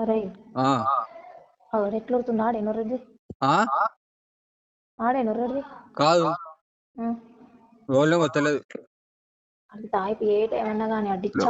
అరే ఆ ఎట్లొడుతుంది ఆడేనొర్రది ఆ ఆడేనొర్రది కాదు రోల్ వస్తలేదు. అది తాయిపు ఏ టైం అన్నా కానీ అడ్డిచ్చా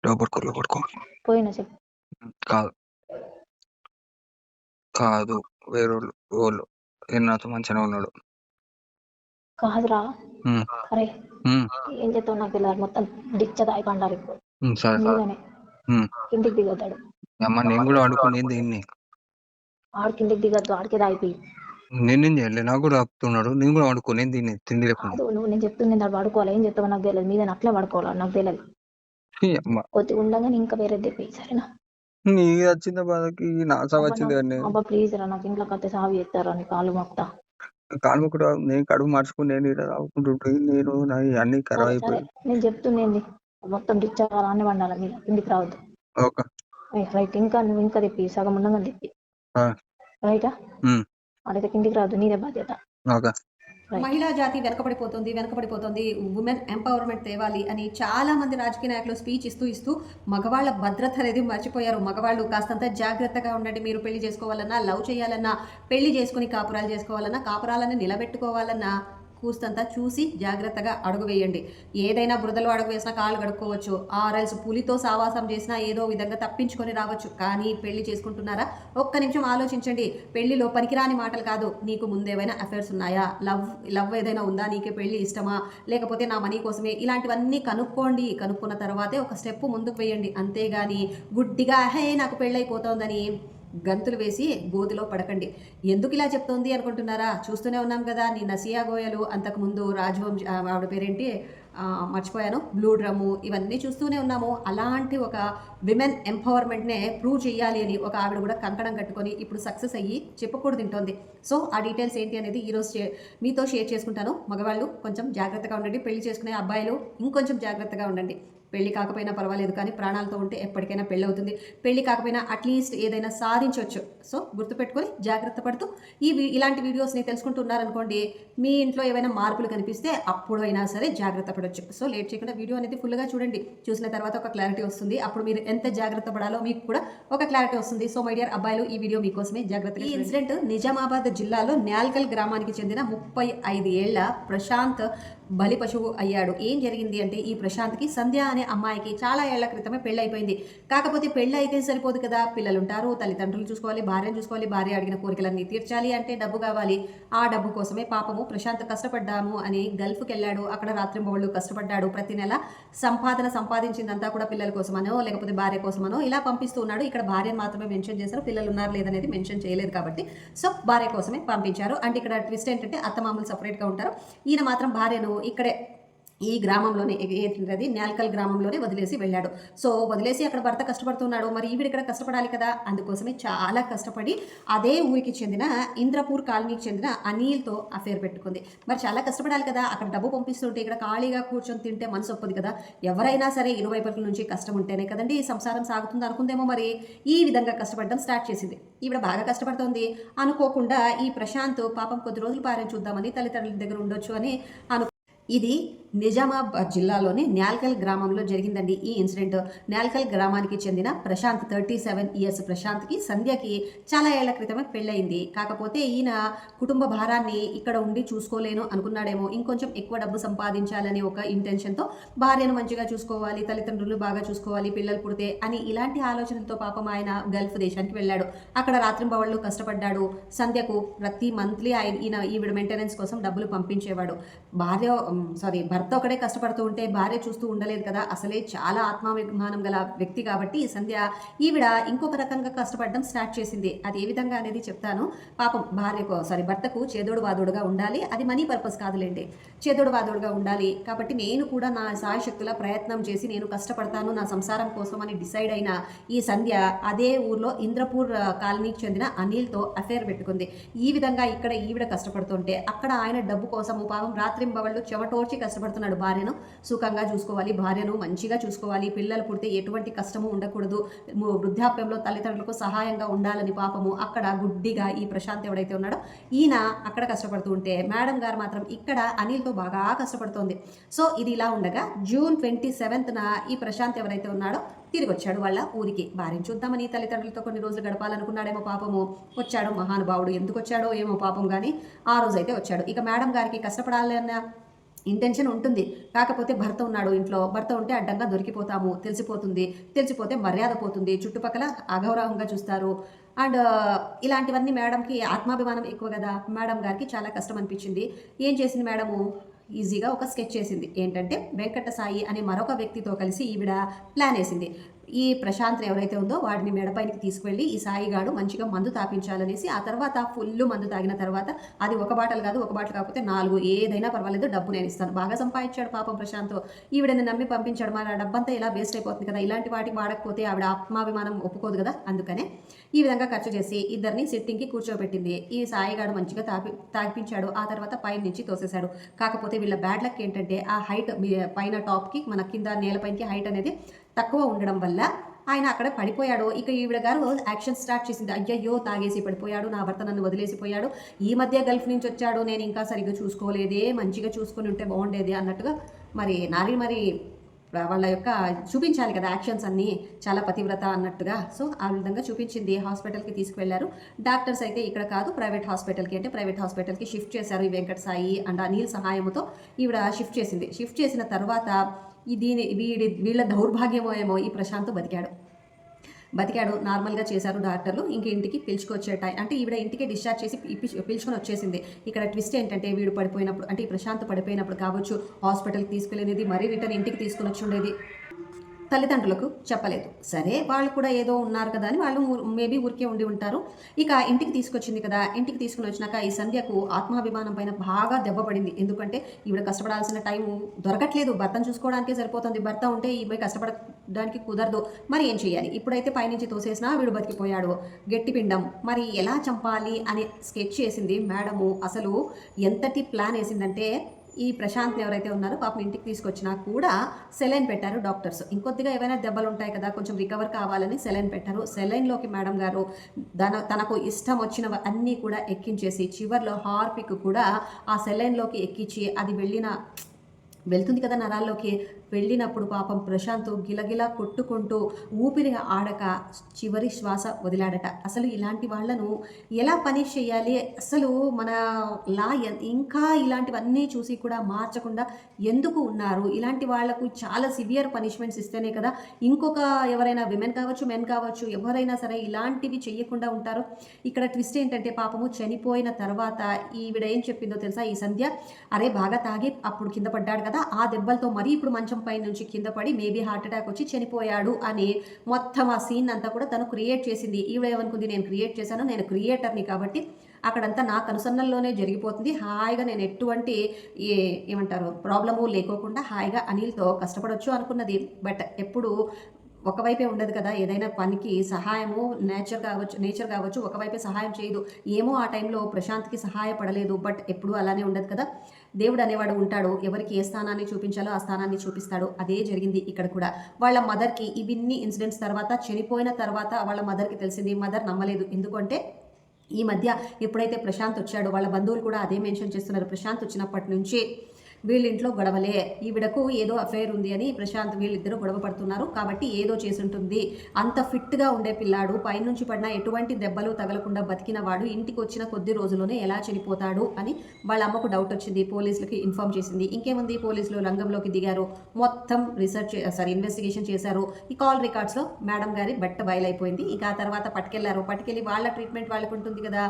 లోపడుకో పోయినా చెప్పు. కాదు కాదు వేరే వాళ్ళు నాతో మంచిగానే ఉన్నాడు. కాదురా ఉమ్, అరే ఉమ్, ఏం చేస్తావు నాకు తెలియదు. మొత్తం డిచ్చ తాయి పండారు ఇప్పుడు సరే సరే. మీదనే కిందికి దిగొద్దాడు. అమ్మ నేను కూడా అనుకునేది దీన్ని. ఆడు కిందికి దిగొద్దు, ఆడికే తాగిపోయి. నేనేం చేయలే, నాకు కూడా ఆపుతున్నాడు. నేను కూడా అనుకునేది దీన్ని తిండి లేకుండా. కాదు నువ్వు నేను చెప్తుంది నేను పడుకోవాలి. ఏం చెప్తావు నాకు తెలియదు. మీద అట్లే పడుకోవాలి నాకు తెలియదు. అమ్మ కొద్దిగా ఉండగానే ఇంకా వేరే తెప్పి సరేనా. నీ వచ్చిన బాధకి నా సాగు వచ్చింది కానీ అబ్బా ప్లీజ్ రా, నాకు ఇంట్లో కత్తి సాగు చేస్తారా నీ కాళ్ళు మొక్తా. కాలు కూడా నేను కడుగు మార్చుకుని నేను ఇక్కడ ఆవుకుంటుంటే నేను అన్ని ఖరాబ్ సరే అయిపోయి. నేను చెప్తుంది మొత్తం డిచ్చారా అన్నీ వండాలి. మీద కిందికి రావద్దు. Okay right. ఇంకా నువ్వు ఇంకా తెప్పి సగం ఉండగా తెప్పి రైటా. అడైతే కిందికి రావద్దు, నీదే బాధ్యత. ఓకే. మహిళా జాతి వెనకబడిపోతుంది, ఉమెన్ ఎంపవర్మెంట్ తేవాలి అని చాలా మంది రాజకీయ నాయకులు స్పీచ్ ఇస్తూ మగవాళ్ళ భద్రత అనేది మర్చిపోయారు. మగవాళ్ళు కాస్తంత జాగ్రత్తగా ఉండండి. మీరు పెళ్లి చేసుకోవాలన్నా, లవ్ చేయాలన్నా, పెళ్లి చేసుకుని కాపురాలు చేసుకోవాలన్నా, కాపురాలని నిలబెట్టుకోవాలన్నా కూస్తంతా చూసి జాగ్రత్తగా అడుగు వేయండి. ఏదైనా బురదలో అడుగు వేసినా కాళ్ళు కడుక్కోవచ్చు. ఆర్ఎల్స్ పులితో సావాసం చేసినా ఏదో విధంగా తప్పించుకొని రావచ్చు. కానీ పెళ్లి చేసుకుంటున్నారా? ఒక్క నిమిషం ఆలోచించండి. పెళ్లిలో పనికిరాని మాటలు కాదు. నీకు ముందేమైనా అఫైర్స్ ఉన్నాయా, లవ్ ఏదైనా ఉందా, నీకే పెళ్లి ఇష్టమా, లేకపోతే నా మనీ కోసమే, ఇలాంటివన్నీ కనుక్కోండి. కనుక్కున్న తర్వాతే ఒక స్టెప్ ముందుకు వేయండి. అంతేగాని గుడ్డిగా హే నాకు పెళ్ళైపోతోందని గంతులు వేసి గోతిలో పడకండి. ఎందుకు ఇలా చెప్తోంది అనుకుంటున్నారా? చూస్తూనే ఉన్నాం కదా, నీ నసియా గోయలు, అంతకుముందు రాజవంశ ఆవిడ పేరేంటి మర్చిపోయాను, బ్లూ డ్రమ్ము, ఇవన్నీ చూస్తూనే ఉన్నాము. అలాంటి ఒక విమెన్ ఎంపవర్మెంట్నే ప్రూవ్ చేయాలి అని ఒక ఆవిడ కూడా కంకణం కట్టుకొని ఇప్పుడు సక్సెస్ అయ్యి చెప్పకూడదు తింటోంది. సో ఆ డీటెయిల్స్ ఏంటి అనేది ఈరోజు మీతో షేర్ చేసుకుంటాను. మగవాళ్ళు కొంచెం జాగ్రత్తగా ఉండండి. పెళ్లి చేసుకునే అబ్బాయిలు ఇంకొంచెం జాగ్రత్తగా ఉండండి. పెళ్లి కాకపోయినా పర్వాలేదు, కానీ ప్రాణాలతో ఉంటే ఎప్పటికైనా పెళ్ళి అవుతుంది. పెళ్లి కాకపోయినా అట్లీస్ట్ ఏదైనా సాధించవచ్చు. సో గుర్తుపెట్టుకొని జాగ్రత్త పడుతూ ఇలాంటి వీడియోస్ని తెలుసుకుంటున్నారనుకోండి, మీ ఇంట్లో ఏవైనా మార్పులు కనిపిస్తే అప్పుడైనా సరే జాగ్రత్త పడవచ్చు. సో లేట్ చేయకుండా వీడియో అనేది ఫుల్గా చూడండి. చూసిన తర్వాత ఒక క్లారిటీ వస్తుంది. అప్పుడు మీరు ఎంత జాగ్రత్త పడాలో మీకు కూడా ఒక క్లారిటీ వస్తుంది. సో మై డియర్ అబ్బాయిలు, ఈ వీడియో మీకోసమే జాగ్రత్తగా. ఈ ఇన్సిడెంట్ నిజామాబాద్ జిల్లాలో న్యాల్కల్ గ్రామానికి చెందిన 35 ఏళ్ల ప్రశాంత్ బలి పశువు అయ్యాడు. ఏం జరిగింది అంటే, ఈ ప్రశాంత్కి సంధ్య అనే అమ్మాయికి చాలా ఏళ్ల క్రితమే పెళ్ళైపోయింది. కాకపోతే పెళ్ళి అయితే సరిపోదు కదా, పిల్లలు ఉంటారు, తల్లిదండ్రులు చూసుకోవాలి, భార్యను చూసుకోవాలి, భార్య అడిగిన కోరికలన్నీ తీర్చాలి అంటే డబ్బు కావాలి. ఆ డబ్బు కోసమే పాపము ప్రశాంత్ కష్టపడ్డాము అని గల్ఫ్కి వెళ్ళాడు. అక్కడ రాత్రింబవళ్ళు కష్టపడ్డాడు. ప్రతి నెల సంపాదించిందంతా కూడా పిల్లల కోసమనో లేకపోతే భార్య కోసమనో ఇలా పంపిస్తూ ఉన్నాడు. ఇక్కడ భార్యను మాత్రమే మెన్షన్ చేశారు, పిల్లలు ఉన్నారు లేదనేది మెన్షన్ చేయలేదు కాబట్టి సో భార్య కోసమే పంపించారు. అంటే ఇక్కడ ట్విస్ట్ ఏంటంటే అత్తమామలు సపరేట్గా ఉంటారు. ఈయన మాత్రం భార్యను ఇక్కడే ఈ గ్రామంలోనే ఏంటది న్యాల్కల్ గ్రామంలోనే వదిలేసి వెళ్ళాడు. సో వదిలేసి అక్కడ భర్త కష్టపడుతున్నాడు, మరి ఈవిడ ఇక్కడ కష్టపడాలి కదా, అందుకోసమే చాలా కష్టపడి అదే ఊరికి చెందిన ఇంద్రపూర్ కాలనీకి చెందిన అనిల్తో అఫేర్ పెట్టుకుంది. మరి చాలా కష్టపడాలి కదా, అక్కడ డబ్బు పంపిస్తుంటే ఇక్కడ ఖాళీగా కూర్చొని తింటే మనసు ఒప్పదు కదా. ఎవరైనా సరే ఇరువైపుల నుంచి కష్టం ఉంటేనే కదండి ఈ సంసారం సాగుతుంది అనుకుందేమో. మరి ఈ విధంగా కష్టపడడం స్టార్ట్ చేసింది. ఈవిడ బాగా కష్టపడుతోంది. అనుకోకుండా ఈ ప్రశాంత్ పాపం కొద్ది రోజులు భార్యను చూద్దామని తల్లిదండ్రుల దగ్గర ఉండొచ్చు అని ఇది నిజామాబాద్ జిల్లాలోని న్యాల్కల్ గ్రామంలో జరిగిందండి ఈ ఇన్సిడెంట్. న్యాల్కల్ గ్రామానికి చెందిన ప్రశాంత్ 37 ఇయర్స్ ప్రశాంత్కి సంధ్యకి చాలా ఏళ్ల క్రితమే పెళ్ళయింది. కాకపోతే ఈయన కుటుంబ భారాన్ని ఇక్కడ ఉండి చూసుకోలేను అనుకున్నాడేమో. ఇంకొంచెం ఎక్కువ డబ్బు సంపాదించాలని ఒక ఇంటెన్షన్తో భార్యను మంచిగా చూసుకోవాలి, తల్లిదండ్రులు బాగా చూసుకోవాలి, పిల్లలు పుడితే అని ఇలాంటి ఆలోచనలతో పాపం ఆయన గల్ఫ్ దేశానికి వెళ్ళాడు. అక్కడ రాత్రింబవళ్ళు కష్టపడ్డాడు. సంధ్యకు ప్రతి మంత్లీ ఈవిడ మెయింటెనెన్స్ కోసం డబ్బులు పంపించేవాడు. భర్త ఒకడే కష్టపడుతూ ఉంటే భార్య చూస్తూ ఉండలేదు కదా. అసలే చాలా ఆత్మాభిమానం గల వ్యక్తి కాబట్టి సంధ్య ఈవిడ ఇంకొక రకంగా కష్టపడడం స్టార్ట్ చేసింది. అది ఏ విధంగా అనేది చెప్తాను. పాపం భర్తకు చేదోడు వాదోడుగా ఉండాలి. అది మనీ పర్పస్ కాదులేండి, చేదోడు వాదోడుగా ఉండాలి. కాబట్టి నేను కూడా నా సాయశక్తుల ప్రయత్నం చేసి నేను కష్టపడతాను నా సంసారం కోసం అని డిసైడ్ అయిన ఈ సంధ్య అదే ఊర్లో ఇంద్రపూర్ కాలనీకి చెందిన అనిల్తో అఫేర్ పెట్టుకుంది. ఈ విధంగా ఇక్కడ ఈవిడ కష్టపడుతుంటే అక్కడ ఆయన డబ్బు కోసము పాపం రాత్రింబవళ్ళు చెమటోర్చి కష్టపడుతూ కష్టపడుతున్నాడు. భార్యను సుఖంగా చూసుకోవాలి, భార్యను మంచిగా చూసుకోవాలి, పిల్లలు పుడితే ఎటువంటి కష్టము ఉండకూడదు, వృద్ధాప్యంలో తల్లిదండ్రులకు సహాయంగా ఉండాలని పాపము అక్కడ గుడ్డిగా ఈ ప్రశాంత్ ఎవడైతే ఉన్నాడో ఈయన అక్కడ కష్టపడుతూ ఉంటే మేడం గారు మాత్రం ఇక్కడ అనిల్తో బాగా కష్టపడుతోంది. సో ఇది ఇలా ఉండగా జూన్ 27న ఈ ప్రశాంత్ ఎవరైతే ఉన్నాడో తిరిగి వచ్చాడు వాళ్ళ ఊరికి. భార్యను చూద్దామని తల్లిదండ్రులతో కొన్ని రోజులు గడపాలనుకున్నాడేమో పాపము. వచ్చాడు మహానుభావుడు. ఎందుకు వచ్చాడో ఏమో పాపం, కానీ ఆ రోజైతే వచ్చాడు. ఇక మేడం గారికి కష్టపడాలన్న ఇంటెన్షన్ ఉంటుంది, కాకపోతే భర్త ఉన్నాడు ఇంట్లో. భర్త ఉంటే అడ్డంగా దొరికిపోతాము, తెలిసిపోతే మర్యాద పోతుంది, చుట్టుపక్కల అగౌరవంగా చూస్తారు. అండ్ ఇలాంటివన్నీ మేడంకి ఆత్మాభిమానం ఎక్కువ కదా. మేడం గారికి చాలా కష్టం అనిపించింది. ఏం చేసింది మేడము? ఈజీగా ఒక స్కెచ్ చేసింది. ఏంటంటే వెంకట సాయి అనే మరొక వ్యక్తితో కలిసి ఈవిడ ప్లాన్ వేసింది. ఈ ప్రశాంత్ ఎవరైతే ఉందో వాడిని మెడపైకి తీసుకువెళ్ళి ఈ సాయిగాడు మంచిగా మందు తాపించాలనేసి, ఆ తర్వాత ఫుల్ మందు తాగిన తర్వాత అది ఒక బాటలు కాదు, ఒక బాటలు కాకపోతే 4 ఏదైనా పర్వాలేదు, డబ్బు నేను ఇస్తాను. బాగా సంపాదించాడు పాపం ప్రశాంత్. ఈవిడని నమ్మి పంపించాడు. మరి ఆ డబ్బంతా ఇలా వేస్ట్ అయిపోతుంది కదా. ఇలాంటి వాటికి వాడకపోతే ఆవిడ ఆత్మాభిమానం ఒప్పుకోదు కదా. అందుకనే ఈ విధంగా ఖర్చు చేసి ఇద్దరిని సిట్టింగ్కి కూర్చోబెట్టింది. ఈ సాయిగాడు మంచిగా తాగిపించాడు. ఆ తర్వాత పైన నుంచి తోసేశాడు. కాకపోతే వీళ్ళ బ్యాడ్ లక్ ఏంటంటే ఆ హైట్ పైన టాప్కి మన కింద నేలపైకి హైట్ అనేది తక్కువ ఉండడం వల్ల ఆయన అక్కడ పడిపోయాడు. ఇక ఈవిడ గారు యాక్షన్ స్టార్ట్ చేసింది. అయ్యయ్యో తాగేసి పడిపోయాడు, నా భర్త నన్ను వదిలేసిపోయాడు, ఈ మధ్య గల్ఫ్ నుంచి వచ్చాడు, నేను ఇంకా సరిగ్గా చూసుకోలేదే, మంచిగా చూసుకొని ఉంటే బాగుండేది అన్నట్టుగా మరి వాళ్ళ యొక్క చూపించాలి కదా యాక్షన్స్ అన్నీ, చాలా పతివ్రత అన్నట్టుగా. సో ఆ విధంగా చూపించింది. హాస్పిటల్కి తీసుకువెళ్లారు. డాక్టర్స్ అయితే ఇక్కడ కాదు ప్రైవేట్ హాస్పిటల్కి షిఫ్ట్ చేశారు. ఈ వెంకట సాయి అండ్ అనిల్ సహాయంతో ఈవిడ షిఫ్ట్ చేసింది. షిఫ్ట్ చేసిన తర్వాత వీళ్ళ దౌర్భాగ్యమో ఏమో ఈ ప్రశాంత్ బతికాడు. నార్మల్గా చేశారు డాక్టర్లు. ఇంక ఇంటికి పిలుచుకొచ్చే టైం అంటే ఈవిడ ఇంటికి డిశ్చార్జ్ చేసి పిలుచుకొని వచ్చేసింది. ఇక్కడ ట్విస్ట్ ఏంటంటే వీడు పడిపోయినప్పుడు, అంటే ఈ ప్రశాంత్ పడిపోయినప్పుడు కావచ్చు, హాస్పిటల్కి తీసుకెళ్ళేది, మరీ రిటర్న్ ఇంటికి తీసుకుని వచ్చి ఉండేది. తల్లిదండ్రులకు చెప్పలేదు. సరే వాళ్ళు కూడా ఏదో ఉన్నారు కదా అని వాళ్ళు మేబీ ఊరికే ఉండి ఉంటారు. ఇక ఇంటికి తీసుకొచ్చింది కదా. ఇంటికి తీసుకుని వచ్చినాక ఈ సంధ్యకు ఆత్మాభిమానం పైన బాగా దెబ్బ పడింది. ఎందుకంటే ఈవిడ కష్టపడాల్సిన టైం దొరకట్లేదు, భర్తను చూసుకోవడానికే సరిపోతుంది. భర్త ఉంటే ఈమె కష్టపడడానికి కుదరదు. మరి ఏం చేయాలి? ఇప్పుడైతే పైనుంచి తోసేసినా వీడు బతికిపోయాడు, గట్టి పిండం, మరి ఎలా చంపాలి అని స్కెచ్ చేసింది మేడము. అసలు ఎంతటి ప్లాన్ వేసిందంటే ఈ ప్రశాంత్ని ఎవరైతే ఉన్నారో పాపం ఇంటికి తీసుకొచ్చినా కూడా సెలైన్ పెట్టారు డాక్టర్స్. ఇంకొద్దిగా ఏవైనా దెబ్బలు ఉంటాయి కదా, కొంచెం రికవర్ కావాలని సెలైన్ పెట్టారు. సెలైన్లోకి మేడం గారు తనకు ఇష్టం వచ్చినవి అన్నీ కూడా ఎక్కించేసి చివర్లో హార్పిక్ కూడా ఆ సెలైన్లోకి ఎక్కించి అది వెళ్తుంది కదా నరాల్లోకి. వెళ్ళినప్పుడు పాపం ప్రశాంత్ గిలగిలా కొట్టుకుంటూ ఊపిరి ఆడక చివరి శ్వాస వదిలాడట. అసలు ఇలాంటి వాళ్లను ఎలా పనిష్ చేయాలి? అసలు మన లా ఇంకా ఇలాంటివన్నీ చూసి కూడా మార్చకుండా ఎందుకు ఉన్నారు? ఇలాంటి వాళ్లకు చాలా సివియర్ పనిష్మెంట్స్ ఇస్తేనే కదా ఇంకొక ఎవరైనా విమెన్ కావచ్చు, మెన్ కావచ్చు, ఎవరైనా సరే ఇలాంటివి చెయ్యకుండా ఉంటారు. ఇక్కడ ట్విస్ట్ ఏంటంటే పాపము చనిపోయిన తర్వాత ఈవిడ ఏం చెప్పిందో తెలుసా? ఈ సంధ్య, అరే బాగా తాగి అప్పుడు కింద పడ్డాడు కదా, ఆ దెబ్బలతో మరీ ఇప్పుడు మంచం పై నుంచి కింద పడి మేబీ హార్ట్ అటాక్ వచ్చి చనిపోయాడు అని మొత్తం ఆ సీన్ అంతా కూడా తను క్రియేట్ చేసింది. ఈవిడ ఏమనుకుంది, నేను క్రియేట్ చేశాను, నేను క్రియేటర్ని కాబట్టి అక్కడంతా నా కనుసన్నల్లోనే జరిగిపోతుంది, హాయిగా నేను ఎటువంటి ఏమంటారు ప్రాబ్లము లేకోకుండా హాయిగా అనిల్తో కష్టపడవచ్చు అనుకున్నది. బట్ ఎప్పుడు ఒకవైపే ఉండదు కదా. ఏదైనా పనికి సహాయము నేచర్ కావచ్చు ఒకవైపే సహాయం చేయదు. ఏమో ఆ టైంలో ప్రశాంత్కి సహాయపడలేదు. బట్ ఎప్పుడు అలానే ఉండదు కదా. దేవుడు అనేవాడు ఉంటాడు, ఎవరికి ఏ స్థానాన్ని చూపించాలో ఆ స్థానాన్ని చూపిస్తాడు. అదే జరిగింది ఇక్కడ కూడా. వాళ్ళ మదర్కి ఇవన్నీ ఇన్సిడెంట్స్ తర్వాత, చనిపోయిన తర్వాత వాళ్ళ మదర్కి తెలిసింది. మదర్ నమ్మలేదు. ఎందుకంటే ఈ మధ్య ఎప్పుడైతే ప్రశాంత్ వచ్చాడో వాళ్ళ బంధువులు కూడా అదే మెన్షన్ చేస్తున్నారు. ప్రశాంత్ వచ్చినప్పటి నుంచి వీళ్ళింట్లో గొడవలే, ఈవిడకు ఏదో అఫైర్ ఉంది అని ప్రశాంత్ వీళ్ళిద్దరూ గొడవ పడుతున్నారు కాబట్టి ఏదో చేసుంటుంది. అంత ఫిట్గా ఉండే పిల్లాడు పైనుంచి పడిన ఎటువంటి దెబ్బలు తగలకుండా బతికిన వాడు ఇంటికి వచ్చిన కొద్ది రోజుల్లోనే ఎలా చనిపోతాడు అని వాళ్ళ అమ్మకు డౌట్ వచ్చింది. పోలీసులకి ఇన్ఫార్మ్ చేసింది. ఇంకేముంది, పోలీసులు రంగంలోకి దిగారు. మొత్తం ఇన్వెస్టిగేషన్ చేశారు. ఈ కాల్ రికార్డ్స్లో మేడం గారి బట్ట బయలైపోయింది. ఇక ఆ తర్వాత పట్టుకెళ్ళి వాళ్ళ ట్రీట్మెంట్ వాళ్ళకి ఉంటుంది కదా,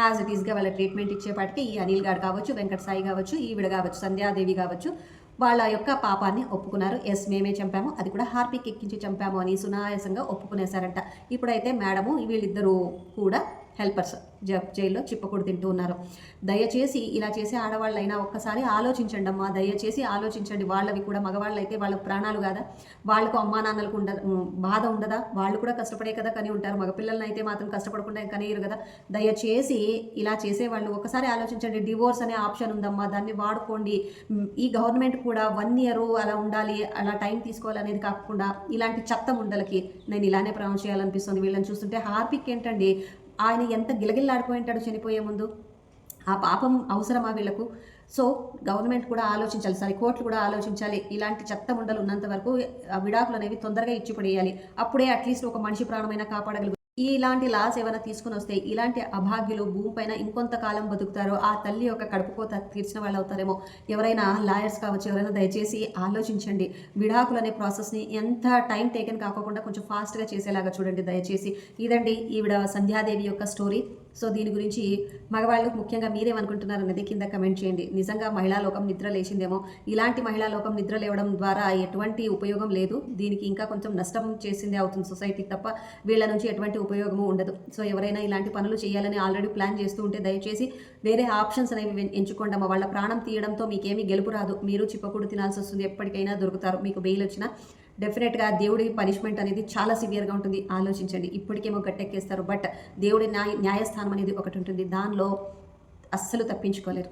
యాజ్ ఇట్ ఈస్గా వాళ్ళ ట్రీట్మెంట్ ఇచ్చేపాటికి ఈ అనిల్ గారు కావచ్చు, వెంకట సాయి కావచ్చు, ఈవిడ కావచ్చు, సంధ్యాదేవి కావచ్చు, వాళ్ళ యొక్క పాపాన్ని ఒప్పుకున్నారు. ఎస్ మేమే చంపాము, అది కూడా హార్పిక్ ఎక్కించి చంపాము అని సునాయాసంగా ఒప్పుకునేశారంట. ఇప్పుడైతే మేడము వీళ్ళిద్దరూ కూడా హెల్పర్స్ జైల్లో చిప్పకూడు తింటూ ఉన్నారు. దయచేసి ఇలా చేసే ఆడవాళ్ళైనా ఒక్కసారి ఆలోచించండి అమ్మా, దయచేసి ఆలోచించండి. వాళ్ళవి కూడా మగవాళ్ళు అయితే వాళ్ళ ప్రాణాలు కాదా, వాళ్ళకు అమ్మా నాన్నలకు బాధ ఉండదా, వాళ్ళు కూడా కష్టపడే కదా కని ఉంటారు. మగపిల్లలని అయితే మాత్రం కష్టపడకుండా కనియరు కదా. దయచేసి ఇలా చేసేవాళ్ళు ఒకసారి ఆలోచించండి. డివోర్స్ అనే ఆప్షన్ ఉందమ్మా, దాన్ని వాడుకోండి. ఈ గవర్నమెంట్ కూడా 1 year అలా ఉండాలి, అలా టైం తీసుకోవాలనేది కాకుండా ఇలాంటి చెత్త ముండలకి నేను ఇలానే ప్రమోట్ చేయాలనిపిస్తుంది. వీళ్ళని చూస్తుంటే హార్పిక్ ఏంటండి, ఆయన ఎంత గిలగిల్లాడిపోయి ఉంటాడు చనిపోయే ముందు. ఆ పాపం అవసరమా వీళ్ళకు? సో గవర్నమెంట్ కూడా ఆలోచించాలి, సరే కోర్టులు కూడా ఆలోచించాలి. ఇలాంటి చెత్త ముండలు ఉన్నంత వరకు విడాకులు అనేవి తొందరగా ఇచ్చిపడేయాలి. అప్పుడే అట్లీస్ట్ ఒక మనిషి ప్రాణమైనా కాపాడగలుగుతారు. ఇలాంటి లాస్ ఏమైనా తీసుకుని వస్తే ఇలాంటి అభాగ్యులు భూమిపైన ఇంకొంతకాలం బతుకుతారో, ఆ తల్లి యొక్క కడుపుకోత తీర్చిన వాళ్ళు అవుతారేమో. ఎవరైనా లాయర్స్ కావచ్చు, ఎవరైనా దయచేసి ఆలోచించండి. విడాకులు అనే ప్రాసెస్ని ఎంత టైం టేకెన్ కాకుండా కొంచెం ఫాస్ట్గా చేసేలాగా చూడండి దయచేసి. ఇదండి ఈవిడ సంధ్యాదేవి యొక్క స్టోరీ. సో దీని గురించి మగవాళ్ళు ముఖ్యంగా మీరేమనుకుంటున్నారు అనేది కింద కమెంట్ చేయండి. నిజంగా మహిళా లోకం నిద్ర లేచిందేమో. ఇలాంటి మహిళా లోకం నిద్ర లేవడం ద్వారా ఎటువంటి ఉపయోగం లేదు, దీనికి ఇంకా కొంచెం నష్టం చేసిందే అవుతుంది సొసైటీకి తప్ప వీళ్ళ నుంచి ఎటువంటి ఉపయోగము ఉండదు. సో ఎవరైనా ఇలాంటి పనులు చేయాలని ఆల్రెడీ ప్లాన్ చేస్తూ ఉంటే దయచేసి వేరే ఆప్షన్స్ అనేవి ఎంచుకోండి. వాళ్ళ ప్రాణం తీయడంతో మీకేమీ గెలుపు రాదు, మీరు చిప్పకూడు తినాల్సి వస్తుంది. ఎప్పటికైనా దొరుకుతారు. మీకు బెయిల్ వచ్చినా డెఫినెట్గా దేవుడి పనిష్మెంట్ అనేది చాలా సివియర్గా ఉంటుంది. ఆలోచించండి. ఇప్పటికేమో గట్టెక్కేస్తారు, బట్ దేవుడి న్యాయస్థానం అనేది ఒకటి ఉంటుంది, దానిలో అస్సలు తప్పించుకోలేరు.